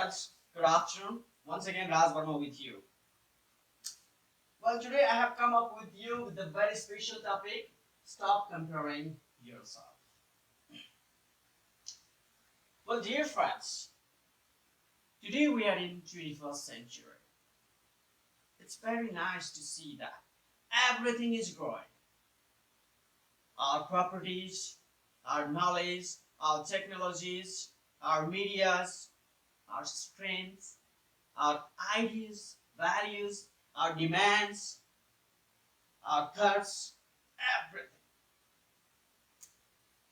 friends, good afternoon. Once again, Raj Verma with you. Well, today I have come up with you with a very special topic. Stop comparing yourself. Well, dear friends, today we are in 21st century. It's very nice to see that everything is growing. Our properties, our knowledge, our technologies, our medias, our strengths, our ideas, values, our demands, our thoughts, everything.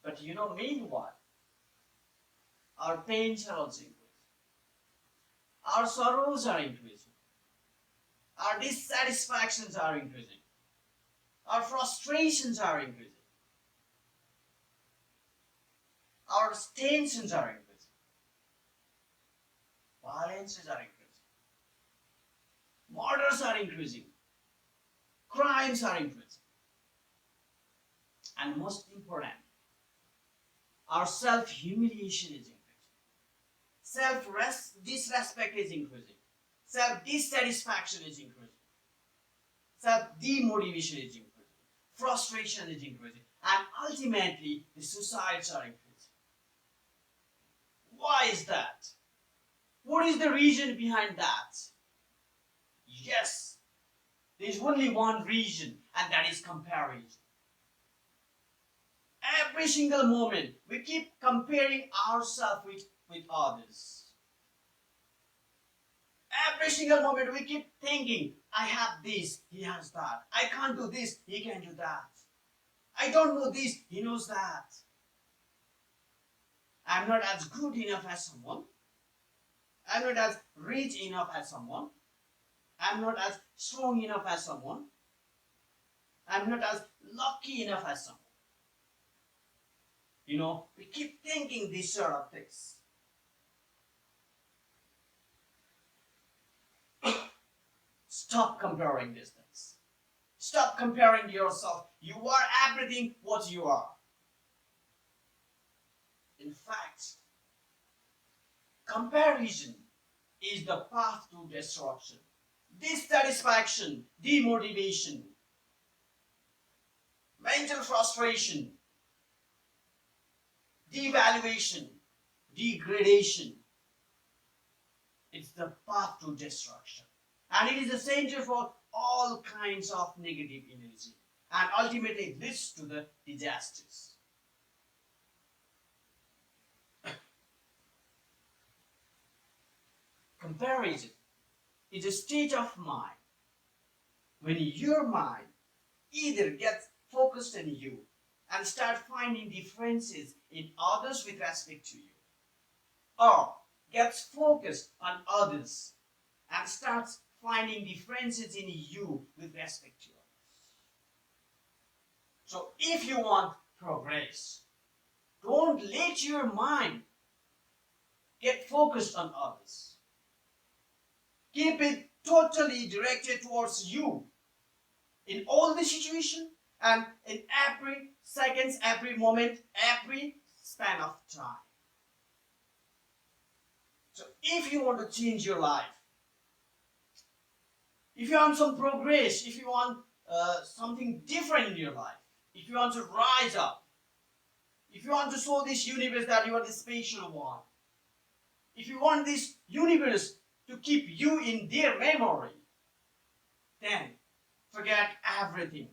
But meanwhile, our pains are also increasing. Our sorrows are increasing. Our dissatisfactions are increasing. Our frustrations are increasing. Our tensions are increasing. Violences are increasing. Murders are increasing. Crimes are increasing. And most important, our self-humiliation is increasing. Self-disrespect is increasing. Self-dissatisfaction is increasing. Self-demotivation is increasing. Frustration is increasing. And ultimately, the suicides are increasing. Why is that? What is the reason behind that? Yes, there is only one reason, and that is comparison. Every single moment, we keep comparing ourselves with others. Every single moment, we keep thinking, I have this, he has that. I can't do this, he can do that. I don't know this, he knows that. I'm not as good enough as someone. I'm not as rich enough as someone. I'm not as strong enough as someone. I'm not as lucky enough as someone. We keep thinking these sort of things. Stop comparing these things. Stop comparing yourself. You are everything what you are. In fact, comparison is the path to destruction. Dissatisfaction, demotivation, mental frustration, devaluation, degradation. It's the path to destruction. And it is a danger for all kinds of negative energy. And ultimately it leads to the disasters. Comparison is a state of mind when your mind either gets focused on you and start finding differences in others with respect to you, or gets focused on others and starts finding differences in you with respect to others. So if you want progress, don't let your mind get focused on others. Keep it totally directed towards you in all the situation and in every seconds, every moment, every span of time. So if you want to change your life, if you want some progress, if you want something different in your life, if you want to rise up, if you want to show this universe that you are the special one, if you want this universe to keep you in their memory, then forget everything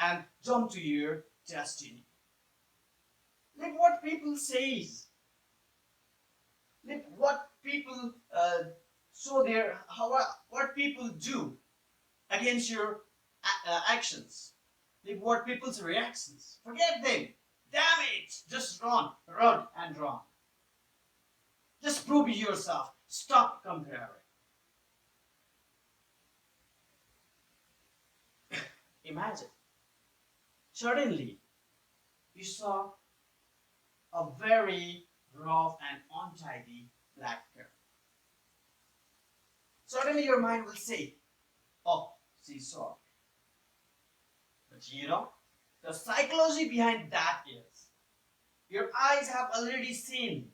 and jump to your destiny. Let what people say. Let what people show what people do against your actions. Let what people's reactions. Forget them. Damn it! Just run and run. Just prove yourself. Stop comparing. Imagine, suddenly you saw a very rough and untidy black girl. Suddenly your mind will say, oh, she's soft. But the psychology behind that is, your eyes have already seen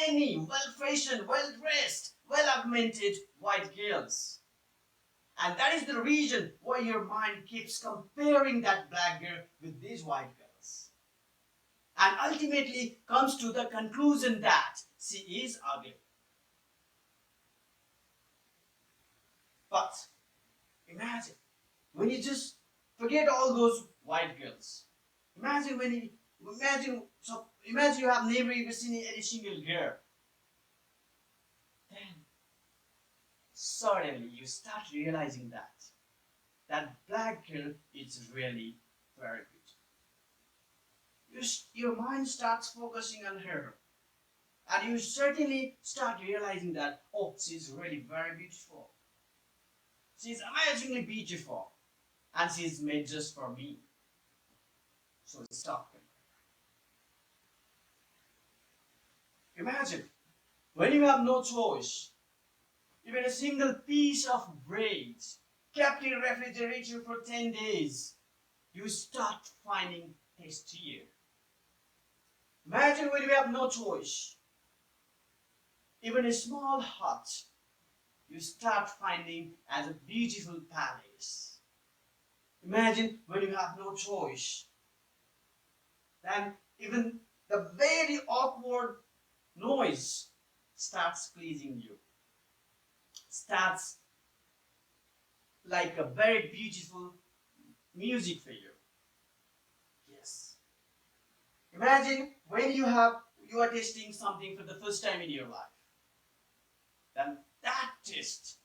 many well-fashioned, well-dressed, well augmented white girls. And that is the reason why your mind keeps comparing that black girl with these white girls. And ultimately comes to the conclusion that she is ugly. But imagine when you just forget all those white girls. Imagine when you imagine you have never even seen any single girl. Then suddenly you start realizing that black girl is really very good. Your mind starts focusing on her, and you certainly start realizing that oh, she's really very beautiful. She's amazingly beautiful, and she's made just for me. So stop. Imagine when you have no choice, even a single piece of bread kept in refrigerator for 10 days, you start finding tastier. Imagine when you have no choice, even a small hut, you start finding as a beautiful palace. Imagine when you have no choice, then even the very awkward noise starts pleasing you, starts like a very beautiful music for you. Yes. Imagine when you are tasting something for the first time in your life. Then that taste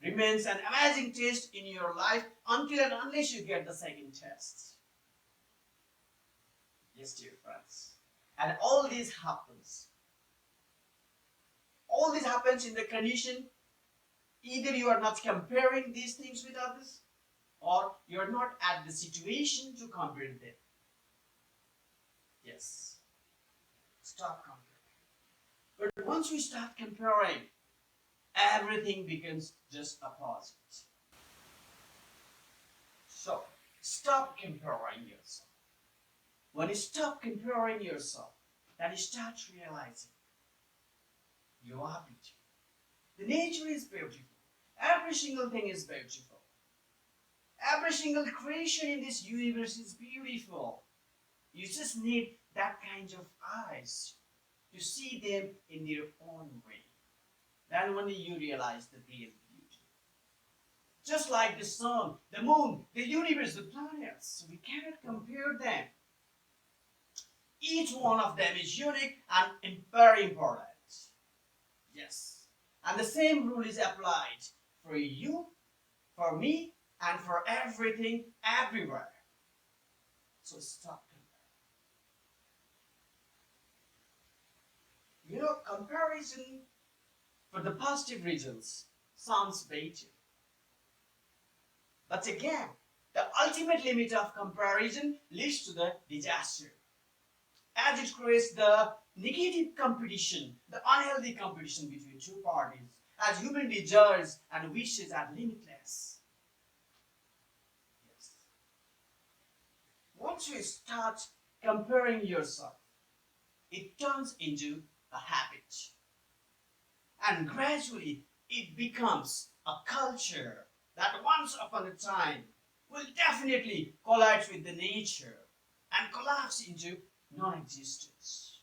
remains an amazing taste in your life until and unless you get the second test. Yes, dear friends. And all this happens in the condition either you are not comparing these things with others or you are not at the situation to compare them. Yes. Stop comparing. But once we start comparing, everything becomes just opposite. So, stop comparing yourself. When you stop comparing yourself, then you start realizing you are beautiful. The nature is beautiful. Every single thing is beautiful. Every single creation in this universe is beautiful. You just need that kind of eyes to see them in their own way. Then only you realize the real beauty. Just like the sun, the moon, the universe, the planets, we cannot compare them. Each one of them is unique and very important. Yes. And the same rule is applied for you, for me, and for everything, everywhere. So stop comparing. Comparison for the positive reasons sounds better. But again, the ultimate limit of comparison leads to the disaster, as it creates the negative competition, the unhealthy competition between two parties, as human desires and wishes are limitless. Yes. Once you start comparing yourself, it turns into a habit. And gradually, it becomes a culture that once upon a time will definitely collide with the nature and collapse into non-existence.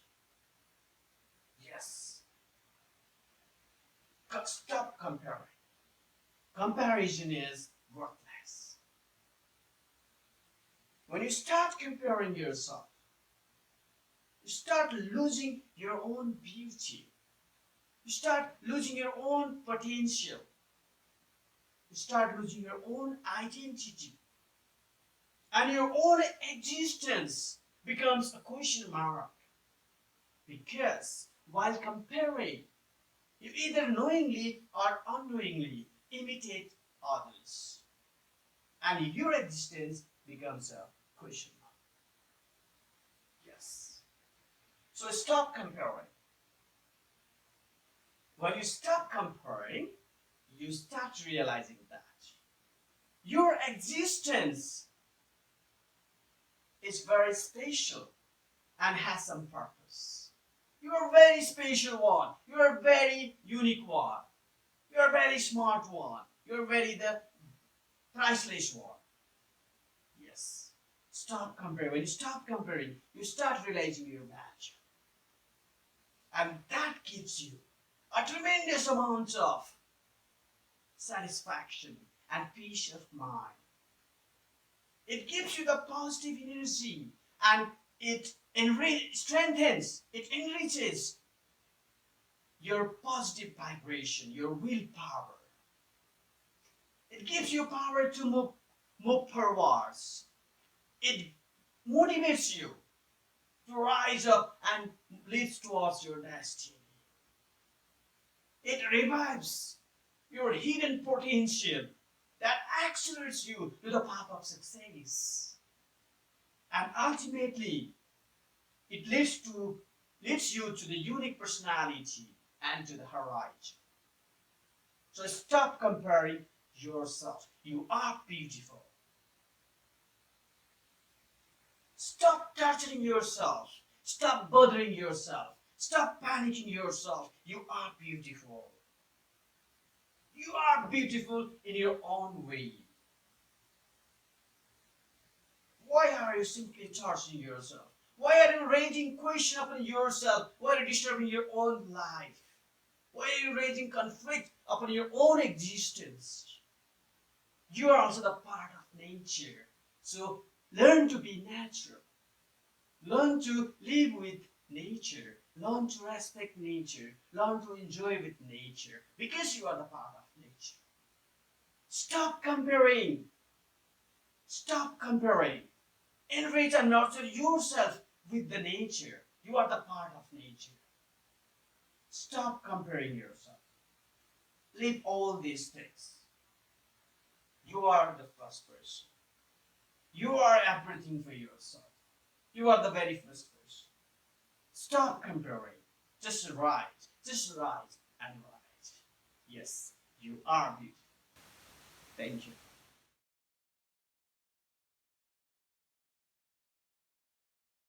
Yes. Stop comparing. Comparison is worthless. When you start comparing yourself, you start losing your own beauty. You start losing your own potential. You start losing your own identity. And your own existence becomes a question mark. Because while comparing, you either knowingly or unknowingly imitate others. And your existence becomes a question mark. Yes. So stop comparing. When you stop comparing, you start realizing that your existence is very special and has some purpose. You are very special one. You are very unique one. You are very smart one. You are very the priceless one. Yes. Stop comparing. When you stop comparing, you start realizing your value. And that gives you a tremendous amount of satisfaction and peace of mind. It gives you the positive energy and it strengthens, it enriches your positive vibration, your willpower. It gives you power to move forwards. It motivates you to rise up and leads towards your destiny. It revives your hidden potential that accelerates you to the path of success. And ultimately, it leads you to the unique personality and to the horizon. So stop comparing yourself. You are beautiful. Stop torturing yourself. Stop bothering yourself. Stop panicking yourself. You are beautiful. You are beautiful in your own way. Why are you simply torturing yourself? Why are you raising question upon yourself? Why are you disturbing your own life? Why are you raising conflict upon your own existence? You are also the part of nature. So learn to be natural. Learn to live with nature. Learn to respect nature. Learn to enjoy with nature. Because you are the part of nature. Stop comparing. Stop comparing. Enrich and nurture yourself with the nature. You are the part of nature. Stop comparing yourself. Leave all these things. You are the first person. You are everything for yourself. You are the very first person. Stop comparing. Just rise. Just rise and rise. Yes, you are beautiful. Thank you.